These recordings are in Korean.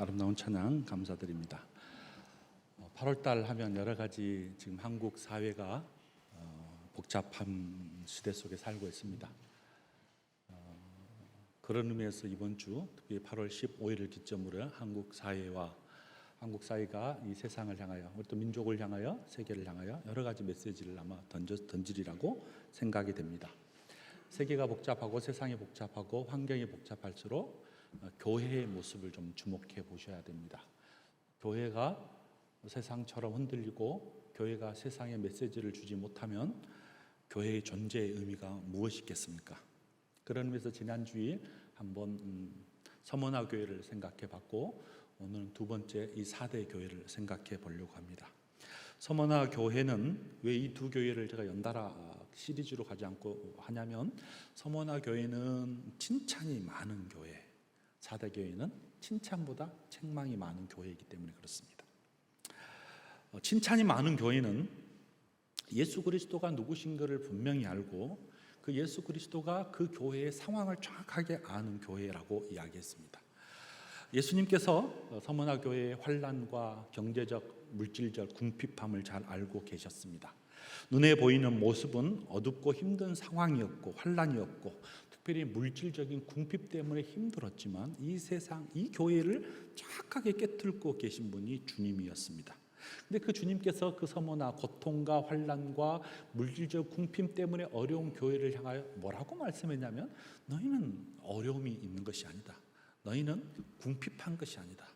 아름다운 찬양 감사드립니다. 8월달 하면 여러 가지 지금 한국 사회가 복잡한 시대 속에 살고 있습니다. 그런 의미에서 이번 주 특히 8월 15일을 기점으로 한국 사회가 이 세상을 향하여, 우리 또 민족을 향하여, 세계를 향하여 여러 가지 메시지를 아마 던지리라고 생각이 됩니다. 세계가 복잡하고 세상이 복잡하고 환경이 복잡할수록 교회의 모습을 좀 주목해 보셔야 됩니다. 교회가 세상처럼 흔들리고 교회가 세상에 메시지를 주지 못하면 교회의 존재의 의미가 무엇이겠습니까? 그런 의미에서 지난 주일 한번 서머나 교회를 생각해 봤고, 오늘은 두 번째 이 4대 교회를 생각해 보려고 합니다. 서머나 교회는 왜 이 두 교회를 제가 연달아 시리즈로 가지 않고 하냐면, 서머나 교회는 칭찬이 많은 교회, 4대 교회는 칭찬보다 책망이 많은 교회이기 때문에 그렇습니다. 칭찬이 많은 교회는 예수 그리스도가 누구신가를 분명히 알고 그 예수 그리스도가 그 교회의 상황을 정확하게 아는 교회라고 이야기했습니다. 예수님께서 서머나 교회의 환난과 경제적, 물질적 궁핍함을 잘 알고 계셨습니다. 눈에 보이는 모습은 어둡고 힘든 상황이었고 환난이었고 특별히 물질적인 궁핍 때문에 힘들었지만 이 세상, 이 교회를 정확하게 깨뚫고 계신 분이 주님이었습니다. 근데 그 주님께서 그 서머나 고통과 환난과 물질적 궁핍 때문에 어려운 교회를 향하여 뭐라고 말씀했냐면, 너희는 어려움이 있는 것이 아니다. 너희는 궁핍한 것이 아니다.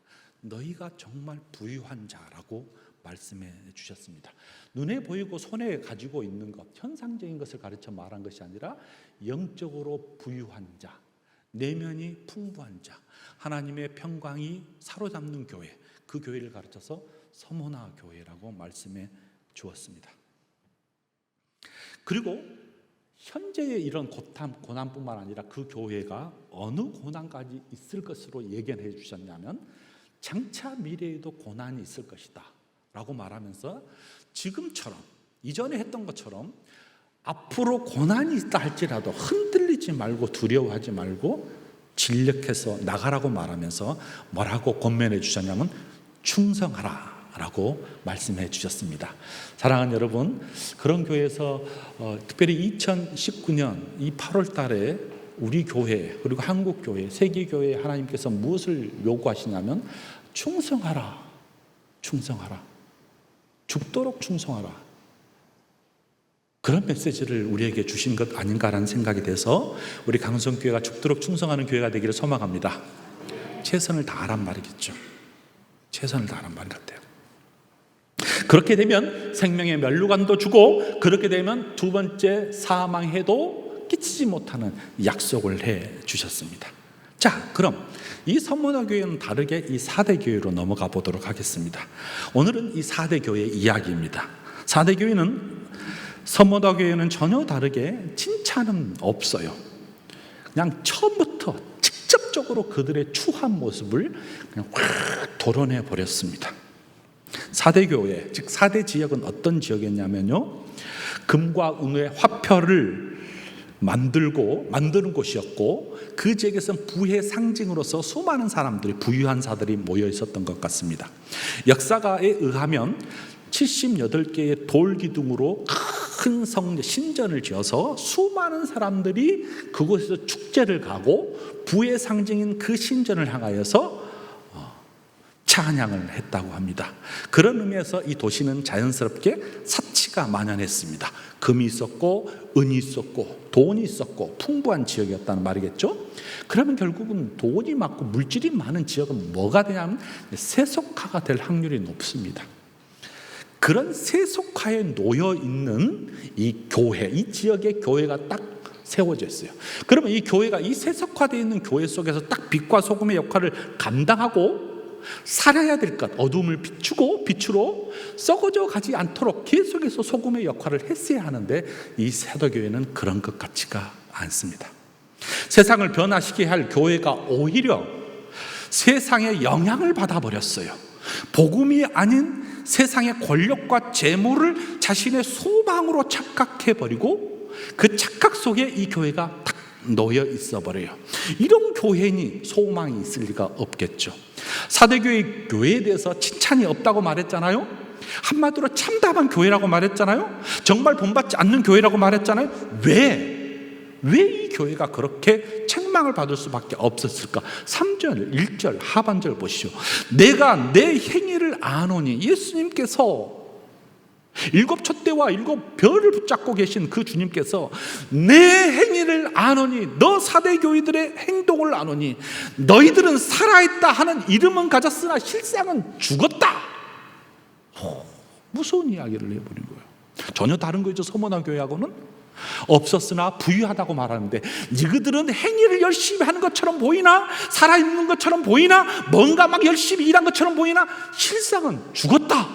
너희가 정말 부유한 자라고 말씀해 주셨습니다. 눈에 보이고 손에 가지고 있는 것, 현상적인 것을 가르쳐 말한 것이 아니라 영적으로 부유한 자, 내면이 풍부한 자, 하나님의 평강이 사로잡는 교회, 그 교회를 가르쳐서 서머나 교회라고 말씀해 주었습니다. 그리고 현재의 이런 고난뿐만 아니라 그 교회가 어느 고난까지 있을 것으로 예견해 주셨냐면, 장차 미래에도 고난이 있을 것이다 라고 말하면서 지금처럼, 이전에 했던 것처럼 앞으로 고난이 있다 할지라도 흔들리지 말고 두려워하지 말고 진력해서 나가라고 말하면서 뭐라고 권면해 주셨냐면, 충성하라 라고 말씀해 주셨습니다. 사랑하는 여러분, 그런 교회에서 특별히 2019년 이 8월 달에 우리 교회, 그리고 한국 교회, 세계 교회에 하나님께서 무엇을 요구하시냐면, 충성하라, 충성하라, 죽도록 충성하라, 그런 메시지를 우리에게 주신 것 아닌가라는 생각이 돼서 우리 강성교회가 죽도록 충성하는 교회가 되기를 소망합니다. 최선을 다하란 말이겠죠. 최선을 다하란 말 같아요. 그렇게 되면 생명의 면류관도 주고, 그렇게 되면 두 번째 사망해도 끼치지 못하는 약속을 해 주셨습니다. 자, 그럼 이 서머나 교회는 다르게 이 4대 교회로 넘어가 보도록 하겠습니다. 오늘은 이 4대 교회의 이야기입니다. 4대 교회는, 서머나 교회는 전혀 다르게 칭찬은 없어요. 그냥 처음부터 직접적으로 그들의 추한 모습을 그냥 확 도려내 버렸습니다. 4대 교회, 즉 4대 지역은 어떤 지역이었냐면요, 금과 은의 화표를 만드는 곳이었고, 그 지역에서는 부의 상징으로서 수많은 사람들이, 부유한 자들이 모여 있었던 것 같습니다. 역사가에 의하면 78개의 돌 기둥으로 큰 신전을 지어서 수많은 사람들이 그곳에서 축제를 가고 부의 상징인 그 신전을 향하여서 찬양을 했다고 합니다. 그런 의미에서 이 도시는 자연스럽게 사치가 만연했습니다. 금이 있었고 은이 있었고 돈이 있었고 풍부한 지역이었다는 말이겠죠. 그러면 결국은 돈이 많고 물질이 많은 지역은 뭐가 되냐면 세속화가 될 확률이 높습니다. 그런 세속화에 놓여 있는 이 교회, 이 지역의 교회가 딱 세워져 있어요. 그러면 이 교회가 이 세속화되어 있는 교회 속에서 딱 빛과 소금의 역할을 감당하고 살아야 될 것, 어둠을 비추고 빛으로 썩어져 가지 않도록 계속해서 소금의 역할을 했어야 하는데, 이 사도교회는 그런 것 같지가 않습니다. 세상을 변화시켜야 할 교회가 오히려 세상의 영향을 받아버렸어요. 복음이 아닌 세상의 권력과 재물을 자신의 소망으로 착각해버리고 그 착각 속에 이 교회가 탁 놓여 있어 버려요. 이런 교회니 소망이 있을 리가 없겠죠. 사대교회 교회에 대해서 칭찬이 없다고 말했잖아요. 한마디로 참담한 교회라고 말했잖아요. 정말 본받지 않는 교회라고 말했잖아요. 왜 이 교회가 그렇게 책망을 받을 수밖에 없었을까? 3절, 1절 하반절 보시오. 내가 내 행위를 아노니. 예수님께서 7 촛대와 7 별을 붙잡고 계신 그 주님께서 내 행위를 아노니, 너 사대교회들의 행동을 아노니 너희들은 살아있다 하는 이름은 가졌으나 실상은 죽었다. 무서운 이야기를 해버린 거예요. 전혀 다른 거죠. 서문화 교회하고는 없었으나 부유하다고 말하는데, 너희들은 행위를 열심히 하는 것처럼 보이나, 살아있는 것처럼 보이나, 뭔가 막 열심히 일한 것처럼 보이나 실상은 죽었다.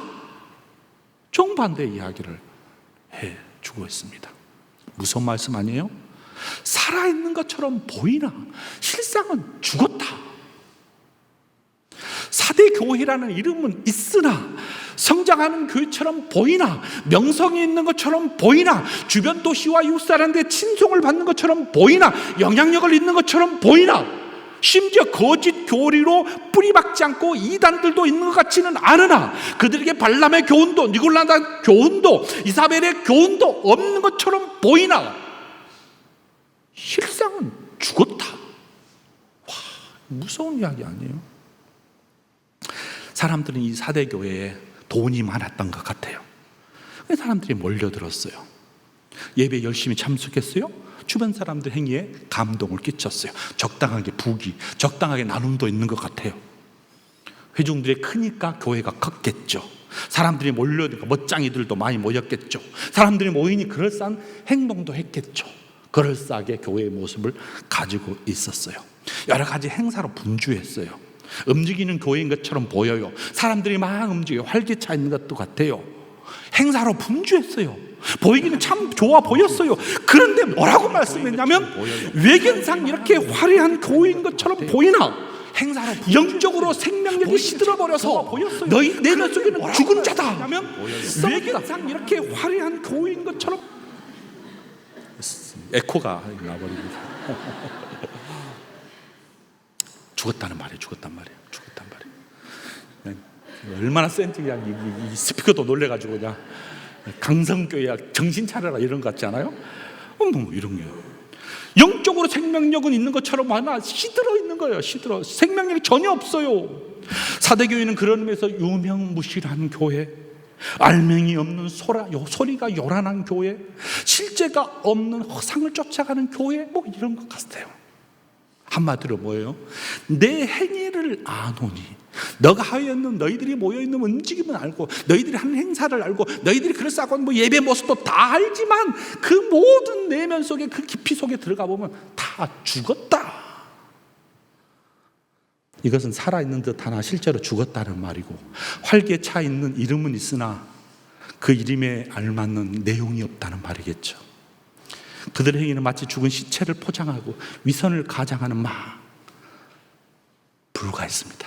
정반대의 이야기를 해주고 있습니다. 무서운 말씀 아니에요? 살아있는 것처럼 보이나 실상은 죽었다. 사대교회라는 이름은 있으나, 성장하는 교회처럼 보이나, 명성이 있는 것처럼 보이나, 주변 도시와 이웃 사람들의 친송을 받는 것처럼 보이나, 영향력을 있는 것처럼 보이나, 심지어 거짓 교리로 뿌리박지 않고 이단들도 있는 것 같지는 않으나, 그들에게 발람의 교훈도, 니골라다 교훈도, 이사벨의 교훈도 없는 것처럼 보이나 실상은 죽었다. 와, 무서운 이야기 아니에요? 사람들은 이 사대교회에 돈이 많았던 것 같아요. 사람들이 몰려들었어요. 예배 열심히 참석했어요. 주변 사람들 행위에 감동을 끼쳤어요. 적당하게 부기, 적당하게 나눔도 있는 것 같아요. 회중들이 크니까 교회가 컸겠죠. 사람들이 몰려드니까 멋쟁이들도 많이 모였겠죠. 사람들이 모이니 그럴싸한 행동도 했겠죠. 그럴싸하게 교회의 모습을 가지고 있었어요. 여러 가지 행사로 분주했어요. 움직이는 교회인 것처럼 보여요. 사람들이 막 움직여요. 활기차 있는 것도 같아요. 행사로 분주했어요. 보이기는 참 좋아 보였어요. 그런데 뭐라고 말씀했냐면, 외견상 이렇게 화려한 교회인 것처럼 보이나 영적으로 생명력이 시들어버려서 너희 내 속에는 죽은 자다. 외견상 이렇게 화려한 교회인 것처럼. 에코가 나버립니다. 죽었다는 말이에요. 죽었단 말이에요. 얼마나 센티야. 이 스피커도 놀래가지고 그냥 강성교회야 정신 차려라 이런 것 같지 않아요? 뭐 이런 게 영적으로 생명력은 있는 것처럼 하나 시들어 있는 거예요. 시들어 생명력이 전혀 없어요. 사대교회는 그런 의미에서 유명무실한 교회, 알맹이 없는 소리가 요란한 교회, 실제가 없는 허상을 쫓아가는 교회, 뭐 이런 것 같아요. 한마디로 뭐예요? 내 행위를 아노니, 너가 하였는 너희들이 모여있는 움직임은 알고, 너희들이 하는 행사를 알고, 너희들이 그럴싸하고 뭐 예배 모습도 다 알지만 그 모든 내면 속에, 그 깊이 속에 들어가 보면 다 죽었다. 이것은 살아있는 듯 하나 실제로 죽었다는 말이고, 활기에 차 있는 이름은 있으나 그 이름에 알맞는 내용이 없다는 말이겠죠. 그들의 행위는 마치 죽은 시체를 포장하고 위선을 가장하는 불과했습니다.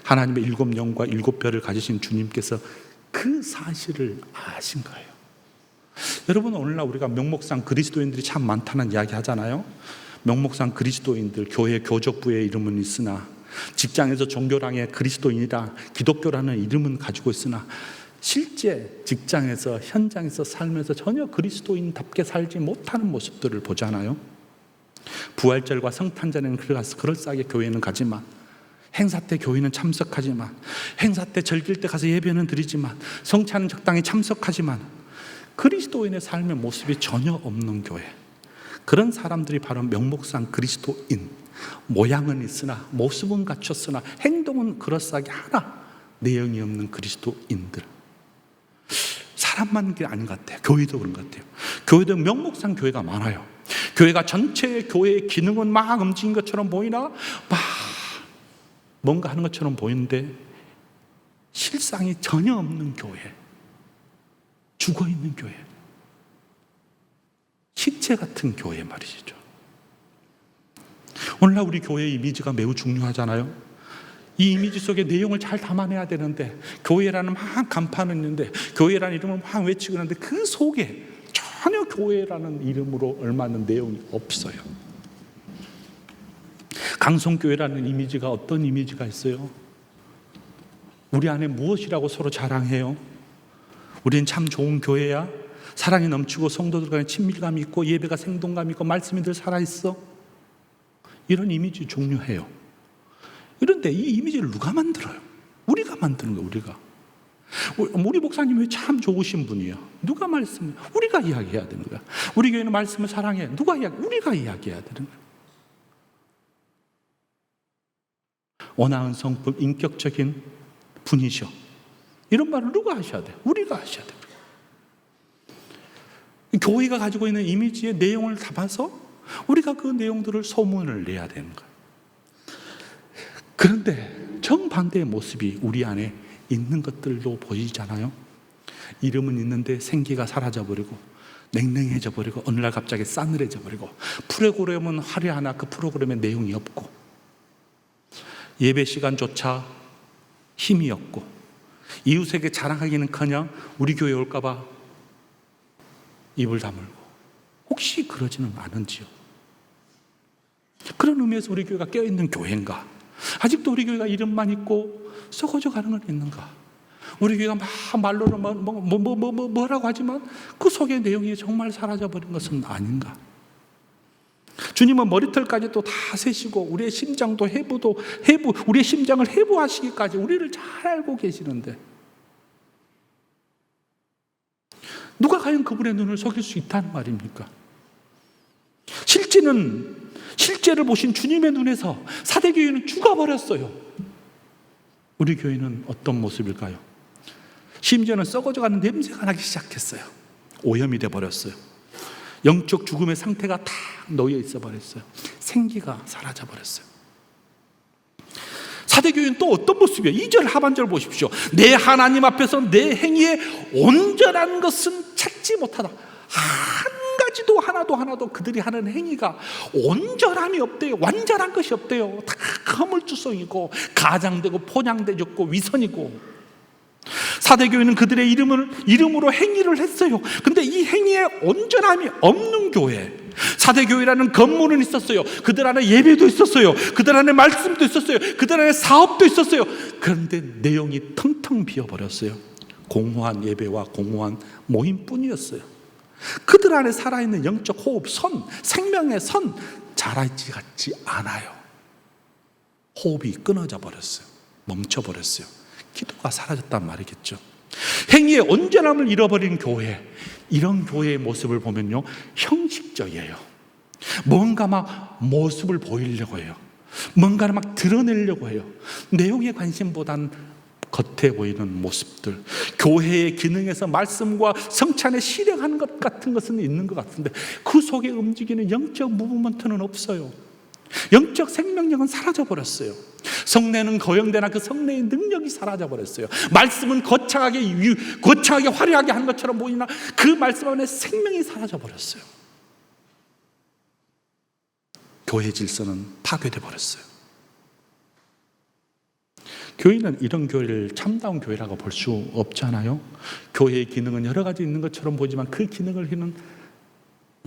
하나님의 7 영과 7 별을 가지신 주님께서 그 사실을 아신 거예요. 여러분, 오늘날 우리가 명목상 그리스도인들이 참 많다는 이야기 하잖아요. 명목상 그리스도인들, 교회 교적부의 이름은 있으나, 직장에서 종교랑의 그리스도인이라 기독교라는 이름은 가지고 있으나, 실제 직장에서, 현장에서 살면서 전혀 그리스도인답게 살지 못하는 모습들을 보잖아요. 부활절과 성탄절에는 그럴싸하게 교회는 가지만, 행사 때 교회는 참석하지만, 행사 때 절길 때 가서 예배는 드리지만, 성찬은 적당히 참석하지만 그리스도인의 삶의 모습이 전혀 없는 교회, 그런 사람들이 바로 명목상 그리스도인, 모양은 있으나 모습은 갖췄으나 행동은 그럴싸하게 하나 내용이 없는 그리스도인들. 사람만 게 아닌 것 같아요. 교회도 그런 것 같아요. 교회도 명목상 교회가 많아요. 교회가 전체의 교회의 기능은 막 움직인 것처럼 보이나, 막 뭔가 하는 것처럼 보이는데 실상이 전혀 없는 교회, 죽어있는 교회, 식체 같은 교회 말이죠. 오늘날 우리 교회의 이미지가 매우 중요하잖아요. 이 이미지 속에 내용을 잘 담아내야 되는데, 교회라는 막 간판은 있는데, 교회라는 이름을 막 외치고 있는데 그 속에 전혀 교회라는 이름으로 얼마나 내용이 없어요. 강성교회라는 이미지가 어떤 이미지가 있어요? 우리 안에 무엇이라고 서로 자랑해요? 우리는 참 좋은 교회야? 사랑이 넘치고 성도들 간에 친밀감이 있고 예배가 생동감 있고 말씀이 늘 살아있어? 이런 이미지 중요해요. 그런데 이 이미지를 누가 만들어요? 우리가 만드는 거예요. 우리 목사님이 참 좋으신 분이야. 누가 말씀을? 우리가 이야기해야 되는 거야. 우리 교회는 말씀을 사랑해. 우리가 이야기해야 되는 거야. 온화한 성품, 인격적인 분이셔. 이런 말을 누가 하셔야 돼? 우리가 하셔야 돼. 교회가 가지고 있는 이미지의 내용을 담아서 우리가 그 내용들을 소문을 내야 되는 거야. 그런데 정반대의 모습이 우리 안에 있는 것들도 보이잖아요. 이름은 있는데 생기가 사라져버리고 냉랭해져 버리고 어느 날 갑자기 싸늘해져 버리고 프로그램은 화려하나 그 프로그램에 내용이 없고 예배 시간조차 힘이 없고 이웃에게 자랑하기는커녕 우리 교회 올까봐 입을 다물고 혹시 그러지는 않은지요? 그런 의미에서 우리 교회가 껴있는 교회인가? 아직도 우리 교회가 이름만 있고 썩어져 가는 건 있는가? 우리 교회가 막 말로는 뭐라고 하지만 그 속의 내용이 정말 사라져버린 것은 아닌가? 주님은 머리털까지도 다 세시고 우리의 심장도 우리의 심장을 해부하시기까지 우리를 잘 알고 계시는데 누가 과연 그분의 눈을 속일 수 있다는 말입니까? 실제를 보신 주님의 눈에서 사대교회는 죽어버렸어요. 우리 교회는 어떤 모습일까요? 심지어는 썩어져가는 냄새가 나기 시작했어요. 오염이 돼버렸어요. 영적 죽음의 상태가 다 놓여 있어 버렸어요. 생기가 사라져 버렸어요. 사대교회는 또 어떤 모습이에요? 2절 하반절 보십시오. 내 하나님 앞에서 내 행위에 온전한 것은 찾지 못하다. 한 가지도 하나도 그들이 하는 행위가 온전함이 없대요. 완전한 것이 없대요. 다 허물투성이고 가장되고 포장되졌고 위선이고. 사대교회는 그들의 이름으로 행위를 했어요. 근데 이 행위에 온전함이 없는 교회. 사대교회라는 건물은 있었어요. 그들 안에 예배도 있었어요. 그들 안에 말씀도 있었어요. 그들 안에 사업도 있었어요. 그런데 내용이 텅텅 비어버렸어요. 공허한 예배와 공허한 모임뿐이었어요. 그들 안에 살아있는 영적 호흡, 생명의 선 자라있지 같지 않아요. 호흡이 끊어져 버렸어요. 멈춰버렸어요. 기도가 사라졌단 말이겠죠. 행위의 온전함을 잃어버린 교회, 이런 교회의 모습을 보면요, 형식적이에요. 뭔가 막 모습을 보이려고 해요. 뭔가를 막 드러내려고 해요. 내용에 관심보단 겉에 보이는 모습들, 교회의 기능에서 말씀과 성찬에 실행하는 것 같은 것은 있는 것 같은데 그 속에 움직이는 영적 무브먼트는 없어요. 영적 생명력은 사라져버렸어요. 성례는 거역되나 그 성례의 능력이 사라져버렸어요. 말씀은 거창하게 화려하게 하는 것처럼 보이나 그 말씀 안에 생명이 사라져버렸어요. 교회 질서는 파괴돼 버렸어요. 교회는 이런 교회를 참다운 교회라고 볼 수 없잖아요. 교회의 기능은 여러 가지 있는 것처럼 보지만 그 기능을 하는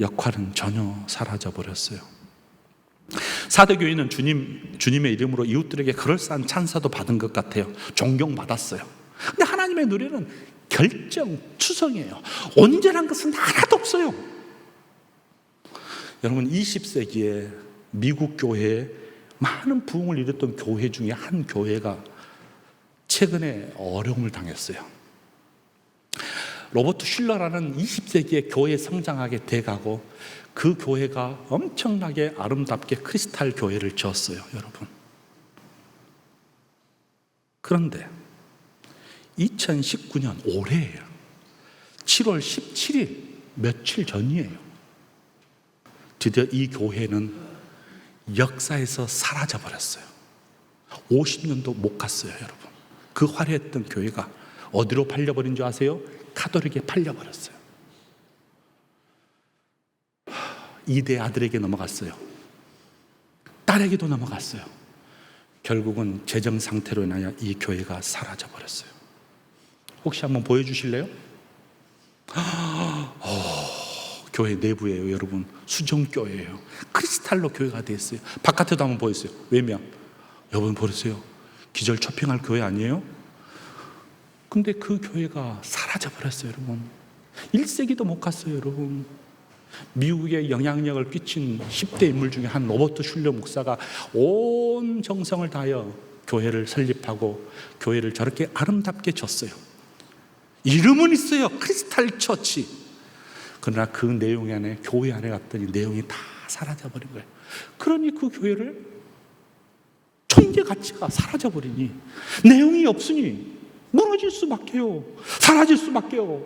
역할은 전혀 사라져버렸어요. 사대교회는 주님의 이름으로 이웃들에게 그럴싸한 찬사도 받은 것 같아요. 존경받았어요. 근데 하나님의 노래는 결정추성이에요. 온전한 것은 하나도 없어요. 여러분, 20세기에 미국 교회에 많은 부흥을 이뤘던 교회 중에 한 교회가 최근에 어려움을 당했어요. 로버트 슐러라는 20세기에 교회 성장하게 돼가고 그 교회가 엄청나게 아름답게 크리스탈 교회를 지었어요, 여러분. 그런데 2019년 올해예요. 7월 17일 며칠 전이에요. 드디어 이 교회는 역사에서 사라져 버렸어요. 50년도 못 갔어요, 여러분. 그 화려했던 교회가 어디로 팔려버린 줄 아세요? 카톨릭에 팔려버렸어요. 2대 아들에게 넘어갔어요. 딸에게도 넘어갔어요. 결국은 재정 상태로 인하여 이 교회가 사라져 버렸어요. 혹시 한번 보여주실래요? 교회 내부예요, 여러분. 수정교회예요. 크리스탈로 교회가 됐어요. 바깥에도 한번 보였어요. 왜냐? 여러분 보세요. 기절 초핑할 교회 아니에요? 근데 그 교회가 사라져버렸어요, 여러분. 1세기도 못 갔어요, 여러분. 미국에 영향력을 끼친 10대 인물 중에 한 로버트 슐러 목사가 온 정성을 다하여 교회를 설립하고 교회를 저렇게 아름답게 졌어요. 이름은 있어요, 크리스탈 처치. 그러나 그 내용 안에, 교회 안에 갔더니 내용이 다 사라져버린 거예요. 그러니 그 교회를 존재 가치가 사라져버리니 내용이 없으니 무너질 수밖에요. 사라질 수밖에요.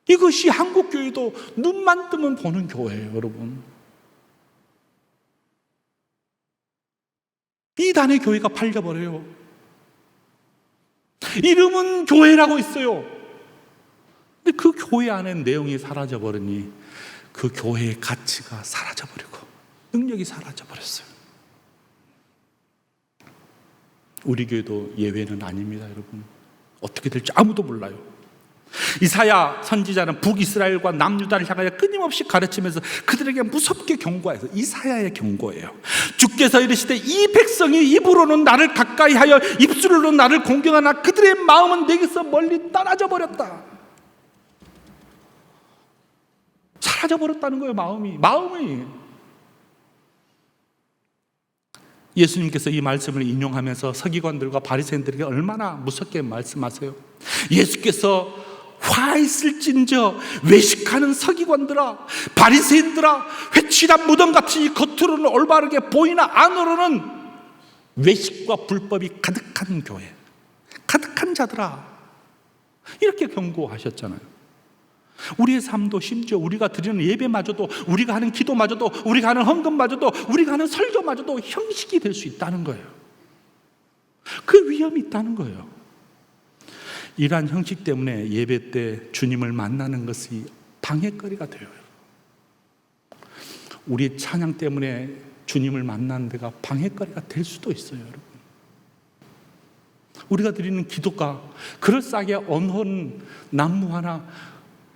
이것이 한국교회도 눈만 뜨면 보는 교회예요, 여러분. 이단의 교회가 팔려버려요. 이름은 교회라고 있어요. 근데 그 교회 안에 내용이 사라져버리니 그 교회의 가치가 사라져버리고 능력이 사라져버렸어요. 우리 교회도 예외는 아닙니다, 여러분. 어떻게 될지 아무도 몰라요. 이사야 선지자는 북이스라엘과 남유다를 향하여 끊임없이 가르치면서 그들에게 무섭게 경고해서, 이사야의 경고예요. 주께서 이르시되 이 백성이 입으로는 나를 가까이 하여 입술로는 나를 공경하나 그들의 마음은 내게서 멀리 떠나져 버렸다. 사라져 버렸다는 거예요. 마음이. 예수님께서 이 말씀을 인용하면서 서기관들과 바리새인들에게 얼마나 무섭게 말씀하세요. 예수께서 화 있을진저 외식하는 서기관들아, 바리새인들아, 회칠한 무덤같이 겉으로는 올바르게 보이나 안으로는 외식과 불법이 가득한 교회, 가득한 자들아, 이렇게 경고하셨잖아요. 우리의 삶도, 심지어 우리가 드리는 예배마저도, 우리가 하는 기도마저도, 우리가 하는 헌금마저도, 우리가 하는 설교마저도 형식이 될 수 있다는 거예요. 그 위험이 있다는 거예요. 이러한 형식 때문에 예배 때 주님을 만나는 것이 방해거리가 돼요. 우리 찬양 때문에 주님을 만나는 데가 방해거리가 될 수도 있어요, 여러분. 우리가 드리는 기도가 그럴싸하게 언헌 난무 하나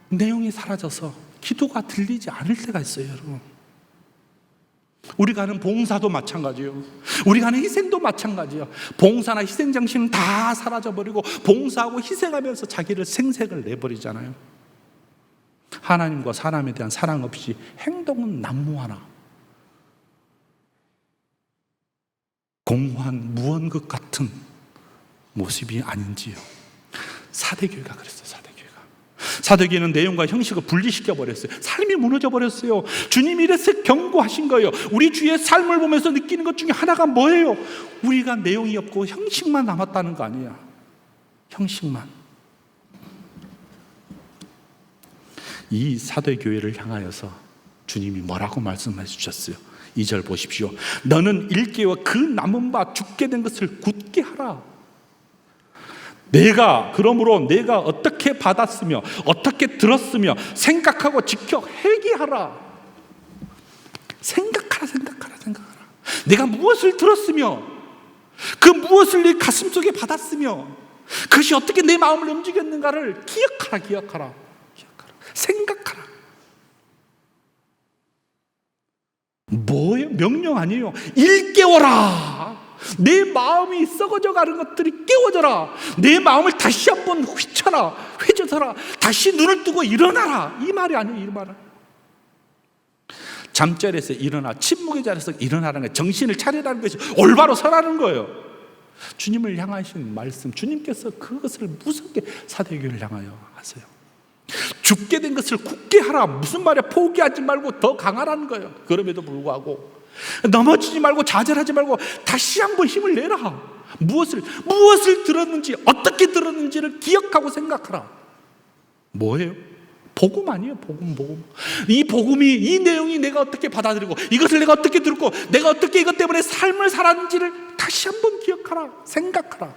내용이 사라져서 기도가 들리지 않을 때가 있어요, 여러분. 우리가 하는 봉사도 마찬가지예요. 우리가 하는 희생도 마찬가지예요. 봉사나 희생 정신은 다 사라져버리고 봉사하고 희생하면서 자기를 생색을 내버리잖아요. 하나님과 사람에 대한 사랑 없이 행동은 난무하나 공허한 무언급 같은 모습이 아닌지요. 사대교회가 그랬어요. 사대교회는 내용과 형식을 분리시켜 버렸어요. 삶이 무너져 버렸어요. 주님이 이래서 경고하신 거예요. 우리 주의 삶을 보면서 느끼는 것 중에 하나가 뭐예요? 우리가 내용이 없고 형식만 남았다는 거 아니야. 형식만. 이 사대교회를 향하여서 주님이 뭐라고 말씀해 주셨어요? 2절 보십시오. 너는 일깨워 그 남은 바 죽게 된 것을 굳게 하라. 그러므로 내가 어떻게 받았으며 어떻게 들었으며 생각하고 지켜 회개하라. 생각하라. 내가 무엇을 들었으며 그 무엇을 내 가슴 속에 받았으며 그것이 어떻게 내 마음을 움직였는가를 기억하라. 생각하라. 뭐예요? 명령 아니에요. 일깨워라. 내 마음이 썩어져 가는 것들이 깨워져라. 내 마음을 다시 한번 회져서라. 다시 눈을 뜨고 일어나라. 이 말이 아니에요. 이 말은 잠자리에서 일어나, 침묵의 자리에서 일어나라는 거예요. 정신을 차리라는 것이 올바로 서라는 거예요. 주님을 향하신 말씀, 주님께서 그것을 무섭게 사대교회를 향하여 하세요. 죽게 된 것을 굳게 하라. 무슨 말이야? 포기하지 말고 더 강하라는 거예요. 그럼에도 불구하고 넘어지지 말고 좌절하지 말고 다시 한번 힘을 내라. 무엇을 들었는지, 어떻게 들었는지를 기억하고 생각하라. 뭐예요? 복음 아니에요. 복음. 이 복음이, 이 내용이 내가 어떻게 받아들이고 이것을 내가 어떻게 들었고 내가 어떻게 이것 때문에 삶을 살았는지를 다시 한번 기억하라. 생각하라.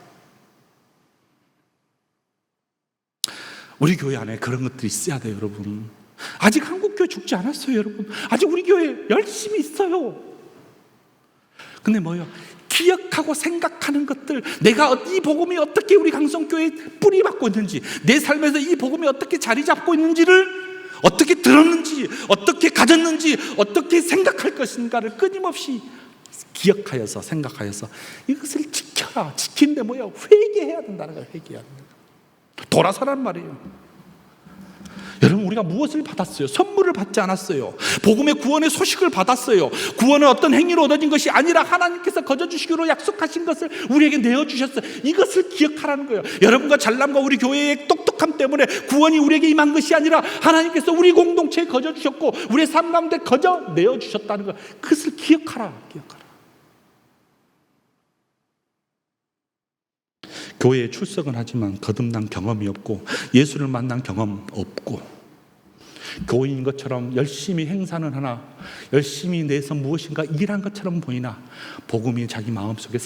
우리 교회 안에 그런 것들이 있어야 돼요, 여러분. 아직 한국교회 죽지 않았어요, 여러분. 아직 우리 교회 열심히 있어요. 근데 뭐예요? 기억하고 생각하는 것들, 내가 이 복음이 어떻게 우리 강성교회에 뿌리 받고 있는지, 내 삶에서 이 복음이 어떻게 자리 잡고 있는지를, 어떻게 들었는지, 어떻게 가졌는지, 어떻게 생각할 것인가를 끊임없이 기억하여서 생각하여서 이것을 지켜 지켜라. 지키는데 뭐야? 회개해야 된다는 거예요. 회개해야 된다. 돌아서란 말이에요. 여러분, 우리가 무엇을 받았어요? 선물을 받지 않았어요. 복음의 구원의 소식을 받았어요. 구원은 어떤 행위로 얻어진 것이 아니라 하나님께서 거저주시기로 약속하신 것을 우리에게 내어주셨어요. 이것을 기억하라는 거예요. 여러분과 잘남과 우리 교회의 똑똑함 때문에 구원이 우리에게 임한 것이 아니라 하나님께서 우리 공동체에 거저주셨고 우리의 삶 가운데 거저 내어주셨다는 것, 그것을 기억하라. 교회에 출석은 하지만 거듭난 경험이 없고 예수를 만난 경험 없고 교인인 것처럼 열심히 행사는 하나 열심히 내서 무엇인가 일한 것처럼 보이나 복음이 자기 마음속에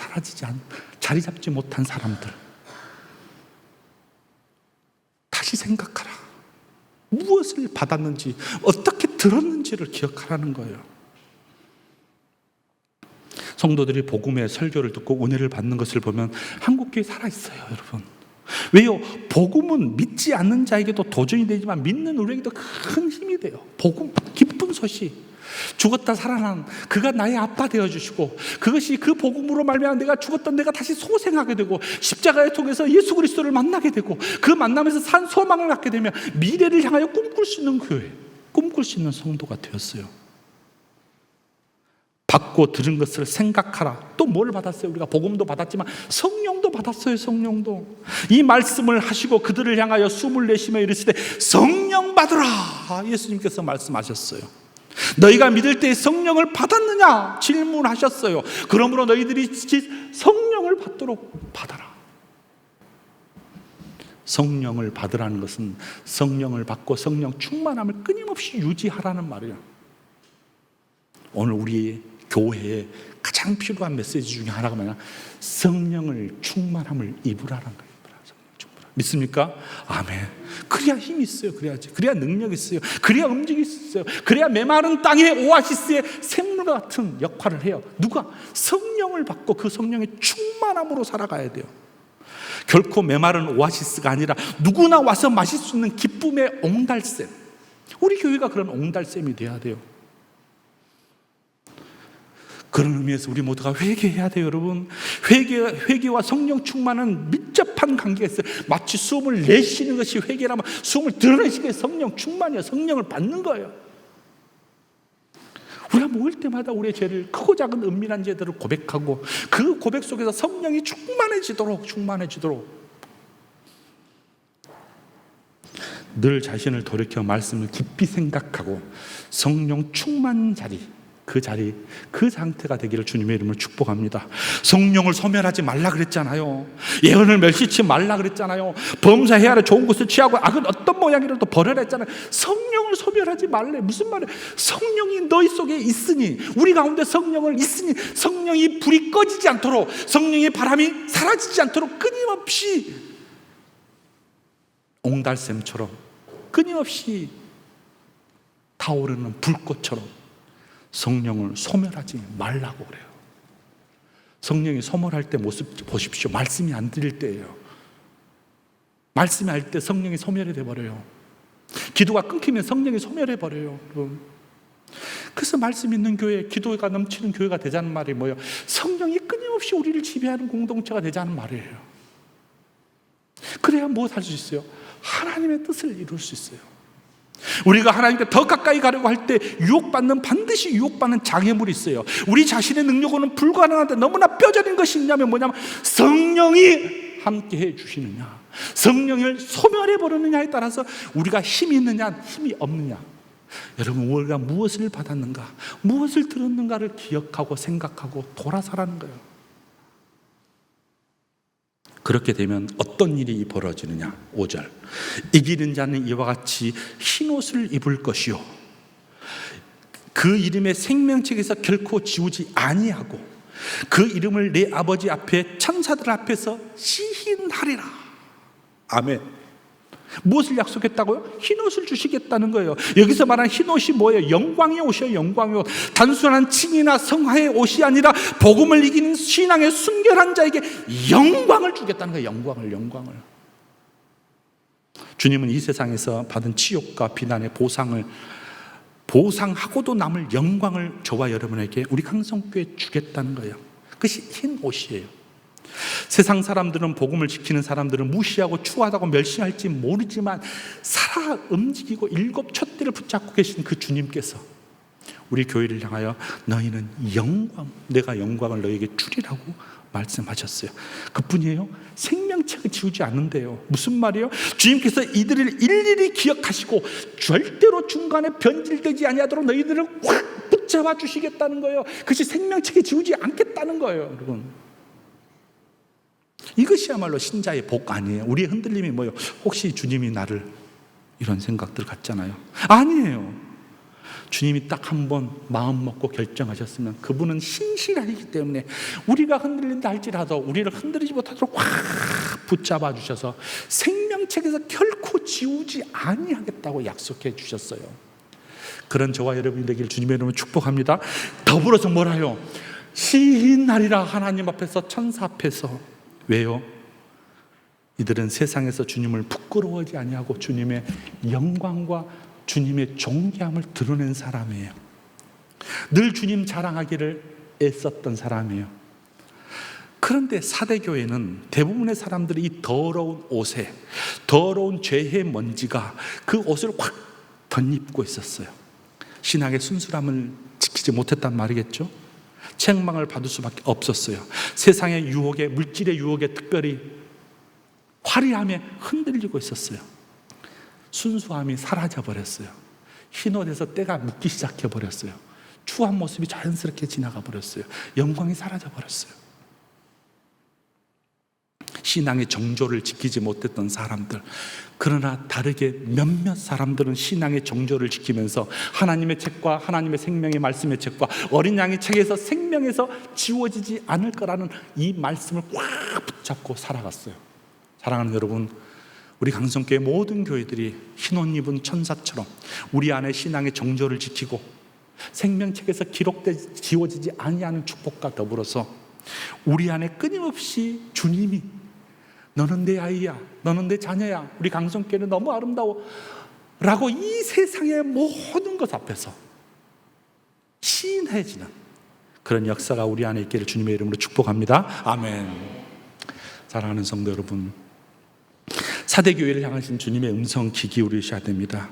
자리 잡지 못한 사람들, 다시 생각하라. 무엇을 받았는지 어떻게 들었는지를 기억하라는 거예요. 성도들이 복음의 설교를 듣고 은혜를 받는 것을 보면 한국교회 살아있어요, 여러분. 왜요? 복음은 믿지 않는 자에게도 도전이 되지만 믿는 우리에게도 큰 힘이 돼요. 복음, 기쁜 소식. 죽었다 살아난 그가 나의 아빠 되어주시고 그것이 그 복음으로 말미암아 내가 죽었던 내가 다시 소생하게 되고 십자가에 통해서 예수 그리스도를 만나게 되고 그 만남에서 산 소망을 갖게 되면 미래를 향하여 꿈꿀 수 있는 교회, 꿈꿀 수 있는 성도가 되었어요. 받고 들은 것을 생각하라. 또 뭘 받았어요? 우리가 복음도 받았지만 성령도 받았어요. 성령도. 이 말씀을 하시고 그들을 향하여 숨을 내쉬며 이르시되 성령 받으라. 예수님께서 말씀하셨어요. 너희가 믿을 때 성령을 받았느냐? 질문하셨어요. 그러므로 너희들이 성령을 받도록 받아라. 성령을 받으라는 것은 성령을 받고 성령 충만함을 끊임없이 유지하라는 말이에요. 오늘 우리 교회에 가장 필요한 메시지 중에 하나가 뭐냐? 성령을 충만함을 입으라는 거예요. 믿습니까? 아멘. 그래야 힘이 있어요. 그래야 능력이 있어요. 그래야 움직일 수 있어요. 그래야 메마른 땅의 오아시스의 샘물 같은 역할을 해요. 누가? 성령을 받고 그 성령의 충만함으로 살아가야 돼요. 결코 메마른 오아시스가 아니라 누구나 와서 마실 수 있는 기쁨의 옹달샘. 우리 교회가 그런 옹달샘이 돼야 돼요. 그런 의미에서 우리 모두가 회개해야 돼요, 여러분. 회개와 성령 충만은 밀접한 관계가 있어요. 마치 숨을 내쉬는 것이 회개라면 숨을 들어내시는 게 성령 충만이에요. 성령을 받는 거예요. 우리가 모일 때마다 우리의 죄를, 크고 작은 은밀한 죄들을 고백하고 그 고백 속에서 성령이 충만해지도록 늘 자신을 돌이켜 말씀을 깊이 생각하고 성령 충만 자리, 그 상태가 되기를 주님의 이름으로 축복합니다. 성령을 소멸하지 말라 그랬잖아요. 예언을 멸시치 말라 그랬잖아요. 범사해야 할 좋은 것을 취하고 악은 어떤 모양이라도 버려라 했잖아요. 성령을 소멸하지 말래. 무슨 말이에요? 성령이 너희 속에 있으니, 우리 가운데 성령을 있으니 성령이 불이 꺼지지 않도록, 성령의 바람이 사라지지 않도록 끊임없이 옹달샘처럼 끊임없이 타오르는 불꽃처럼 성령을 소멸하지 말라고 그래요. 성령이 소멸할 때 모습 보십시오. 말씀이 안 들릴 때예요. 말씀이 할 때 성령이 소멸이 돼버려요. 기도가 끊기면 성령이 소멸해 버려요. 그래서 말씀 있는 교회, 기도가 넘치는 교회가 되자는 말이 뭐예요? 성령이 끊임없이 우리를 지배하는 공동체가 되자는 말이에요. 그래야 무엇 할 수 있어요? 하나님의 뜻을 이룰 수 있어요. 우리가 하나님께 더 가까이 가려고 할 때 반드시 유혹받는 장애물이 있어요. 우리 자신의 능력으로는 불가능한데 너무나 뼈저린 것이 있냐면 뭐냐면 성령이 함께 해 주시느냐, 성령을 소멸해 버리느냐에 따라서 우리가 힘이 있느냐 힘이 없느냐. 여러분, 우리가 무엇을 받았는가, 무엇을 들었는가를 기억하고 생각하고 돌아서라는 거예요. 그렇게 되면 어떤 일이 벌어지느냐. 5절, 이기는 자는 이와 같이 흰옷을 입을 것이요 그 이름의 생명책에서 결코 지우지 아니하고 그 이름을 내 아버지 앞에 천사들 앞에서 시인하리라. 아멘. 무엇을 약속했다고요? 흰옷을 주시겠다는 거예요. 여기서 말하는 흰옷이 뭐예요? 영광의 옷이에요. 영광의 옷. 단순한 칭이나 성화의 옷이 아니라 복음을 이기는 신앙의 순결한 자에게 영광을 주겠다는 거예요. 영광을. 주님은 이 세상에서 받은 치욕과 비난의 보상하고도 남을 영광을 저와 여러분에게 우리 강성교회에 주겠다는 거예요. 그것이 흰 옷이에요. 세상 사람들은, 복음을 지키는 사람들은 무시하고 추하다고 멸시할지 모르지만 살아 움직이고 일곱 촛대를 붙잡고 계신 그 주님께서 우리 교회를 향하여 너희는 내가 영광을 너희에게 주리라고 말씀하셨어요. 그뿐이에요? 생명책을 지우지 않는데요. 무슨 말이에요? 주님께서 이들을 일일이 기억하시고 절대로 중간에 변질되지 아니하도록 너희들을 확 붙잡아 주시겠다는 거예요. 그것이 생명책에 지우지 않겠다는 거예요. 여러분, 이것이야말로 신자의 복 아니에요? 우리의 흔들림이 뭐예요? 혹시 주님이 나를, 이런 생각들 같잖아요. 아니에요. 주님이 딱 한 번 마음 먹고 결정하셨으면 그분은 신실하시기 때문에 우리가 흔들린다 할지라도 우리를 흔들리지 못하도록 확 붙잡아 주셔서 생명책에서 결코 지우지 아니하겠다고 약속해 주셨어요. 그런 저와 여러분이 되길 주님의 이름으로 축복합니다. 더불어서 뭐라요? 시인하리라. 하나님 앞에서, 천사 앞에서. 왜요? 이들은 세상에서 주님을 부끄러워하지 아니하고 주님의 영광과 주님의 존귀함을 드러낸 사람이에요. 늘 주님 자랑하기를 애썼던 사람이에요. 그런데 사대교회는 대부분의 사람들이 이 더러운 옷에, 더러운 죄의 먼지가 그 옷을 확 덧입고 있었어요. 신앙의 순수함을 지키지 못했단 말이겠죠. 책망을 받을 수밖에 없었어요. 세상의 유혹에, 물질의 유혹에, 특별히 화려함에 흔들리고 있었어요. 순수함이 사라져버렸어요. 흰옷에서 때가 묻기 시작해버렸어요. 추한 모습이 자연스럽게 지나가 버렸어요. 영광이 사라져버렸어요. 신앙의 정조를 지키지 못했던 사람들, 그러나 다르게 몇몇 사람들은 신앙의 정조를 지키면서 하나님의 책과 하나님의 생명의 말씀의 책과 어린 양의 책에서 생명에서 지워지지 않을 거라는 이 말씀을 꽉 붙잡고 살아갔어요. 사랑하는 여러분, 우리 강성교회 모든 교회들이 흰옷 입은 천사처럼 우리 안에 신앙의 정조를 지키고 생명책에서 기록되지, 지워지지 아니하는 축복과 더불어서 우리 안에 끊임없이 주님이 너는 내 아이야, 너는 내 자녀야, 우리 강성교회는 너무 아름다워 라고 이 세상의 모든 것 앞에서 시인해지는 그런 역사가 우리 안에 있기를 주님의 이름으로 축복합니다. 아멘. 사랑하는 성도 여러분, 사대교회를 향하신 주님의 음성 귀 기울이셔야 됩니다.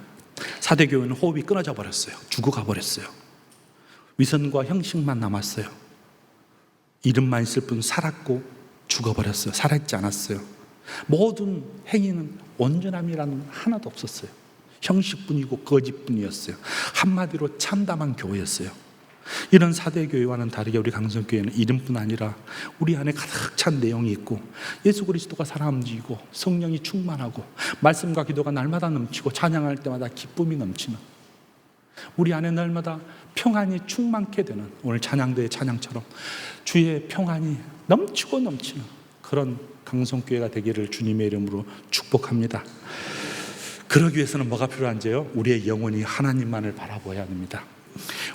사대교회는 호흡이 끊어져 버렸어요. 죽어가 버렸어요. 위선과 형식만 남았어요. 이름만 있을 뿐 살았고 죽어버렸어요. 살아있지 않았어요. 모든 행위는 온전함이라는 하나도 없었어요. 형식뿐이고 거짓뿐이었어요. 한마디로 참담한 교회였어요. 이런 사대교회와는 다르게 우리 강성교회는 이름뿐 아니라 우리 안에 가득 찬 내용이 있고 예수 그리스도가 살아 움직이고 성령이 충만하고 말씀과 기도가 날마다 넘치고 찬양할 때마다 기쁨이 넘치는, 우리 안에 날마다 평안이 충만케 되는, 오늘 찬양대의 찬양처럼 주의 평안이 넘치고 넘치는 그런 강성교회가 되기를 주님의 이름으로 축복합니다. 그러기 위해서는 뭐가 필요한지요? 우리의 영혼이 하나님만을 바라보아야 합니다.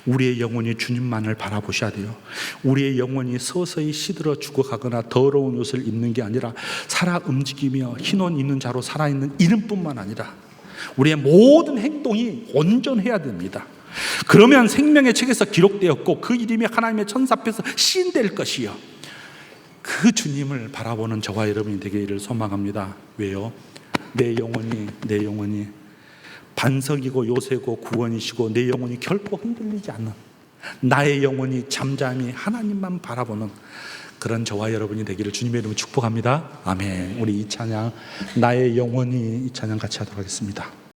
우리의 영혼이 주님만을 바라보셔야 돼요. 우리의 영혼이 서서히 시들어 죽어가거나 더러운 옷을 입는 게 아니라 살아 움직이며 흰옷 입는 자로 살아있는 이름뿐만 아니라 우리의 모든 행동이 온전해야 됩니다. 그러면 생명의 책에서 기록되었고 그 이름이 하나님의 천사 앞에서 시인될 것이요, 그 주님을 바라보는 저와 여러분이 되기를 소망합니다. 왜요? 내 영혼이 반석이고 요새고 구원이시고 내 영혼이 결코 흔들리지 않는, 나의 영혼이 잠잠히 하나님만 바라보는 그런 저와 여러분이 되기를 주님의 이름으로 축복합니다. 아멘. 우리 이 찬양, 나의 영혼이, 이 찬양 같이 하도록 하겠습니다.